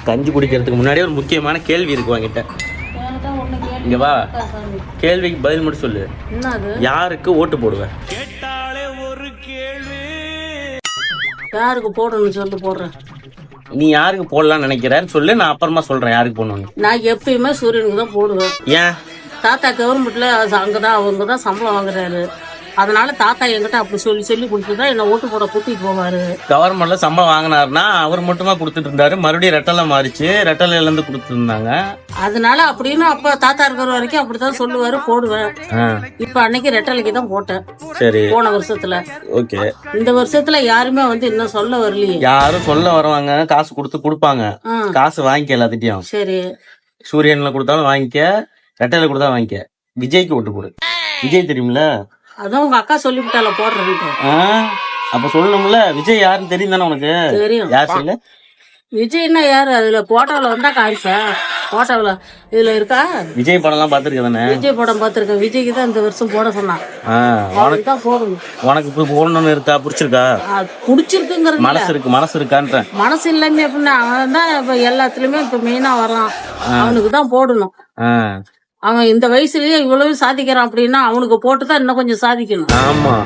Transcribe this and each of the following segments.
கஞ்சி குடிக்கிறதுக்கு முன்னாடியே ஒரு முக்கியமான கேள்வி இருக்கு வாங்கிட்ட. இங்க வா, கேள்விக்கு பதில் மட்டும் சொல்லு. யாருக்கு ஓட்டு போடுவேன்? கேட்டாலே ஒரு கேள்வி. யாருக்கு போடணும்னு சொல்லி போடுறேன். நீ யாருக்கு போடலாம்னு நினைக்கிறேன்னு சொல்லு, நான் அப்புறமா சொல்றேன் யாருக்கு போடணும்னு. நான் எப்பயுமே சூரியனுக்கு தான் போடுவேன். ஏன்? தாத்தா கவர்மெண்ட்ல அங்கதான் அவங்க தான் சம்பளம் வாங்குறாரு. அதனால தாத்தா என்கிட்ட அப்படி சொல்லி கொடுத்துதான் என்ன ஓட்டு போட கூட்டிட்டு போவாரு. கவர்மெண்ட்ல சம்பளம் வாங்கினாருன்னா அவர் மட்டுமா கொடுத்துட்டு இருந்தாரு, மறுபடியும் ரெட்டலை மாறிச்சு, ரெட்டலையில இருந்து கொடுத்துட்டு இருந்தாங்க. அதனால அப்படின்னு அப்ப தாத்தா இருக்கிற வரைக்கும் அப்படித்தான் சொல்லுவாரு, போடுவேன். இப்ப அன்னைக்கு ரெட்டலைக்கு தான் போட்டேன். சரி, போன வருஷத்துல. ஓகே, இந்த வருஷத்துல யாருமே இன்னும் சொல்ல வரலையே. யாரும் சொல்ல வருவாங்க, காசு கொடுப்பாங்க, காசு வாங்கிக்க எல்லாத்திட்டையும். சரி, சூரியன்ல கொடுத்தாலும் வாங்கிக்க, ரெட்டலை கொடுத்தா வாங்கிக்க. விஜய்க்கு ஓட்டு போடு. விஜய் தெரியுமில்ல? அதான் உங்க அக்கா சொல்லிவிட்டால போடுறேன். அப்ப சொல்லணும்ல, விஜய் யாருன்னு தெரியும் தானே உனக்கு? தெரியும். யார் சொல்லு? விஜய்னா யாரு? அதுல போட்டோல வந்தா காமிச்சா, போட்டோல இதுல இருக்கா? விஜய் படம் எல்லாம் பாத்துருக்க தானே? விஜய் படம் பாத்துருக்கேன். விஜய்க்கு தான் இந்த வருஷம் போட சொன்னான். தான் போடணும். உனக்கு இப்ப போடணும்னு இருக்கா? பிடிச்சிருக்கா? பிடிச்சிருக்குங்கிறது மனசு இருக்கான்ற. மனசு இல்லாம எப்படின்னா அவன் தான் இப்ப எல்லாத்துலயுமே இப்ப மெயினா வரான். அவனுக்கு தான் போடணும். அவன் இந்த வயசுலயே இவ்வளவு சாதிக்கிறான் அப்படின்னா அவனுக்கு போட்டுதான் இன்னும் கொஞ்சம் சாதிக்கணும். ஆமா,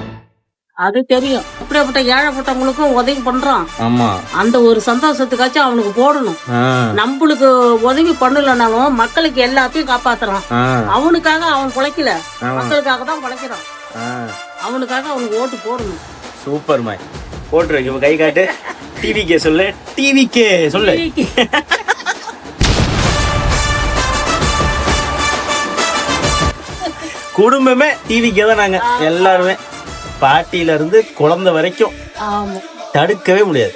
அது தெரியும். அப்படிப்பட்ட ஏழைப்பட்டவங்களுக்கும் உதவி பண்றான். ஆமா, அந்த ஒரு சந்தோஷத்துக்காச்சும் அவனுக்கு போடணும். நம்மளுக்கு உதவி பண்ணலனாலும் மக்களுக்கு எல்லாத்தையும் காப்பாத்துறான். அவனுக்காக அவன் பிழைக்கல, மக்களுக்காக தான் பிழைக்கிறான். அவனுக்காக அவனுக்கு ஓட்டு போடணும். சூப்பர் மாய், போட்டுரு. கை காட்டு. டிவிக்கே சொல்லு, டிவிக்கே சொல்லு. குடும்பமே டிவிக்கே தான். நாங்க எல்லாருமே, பாட்டியில இருந்து குழந்தை வரைக்கும் தடுக்கவே முடியாது.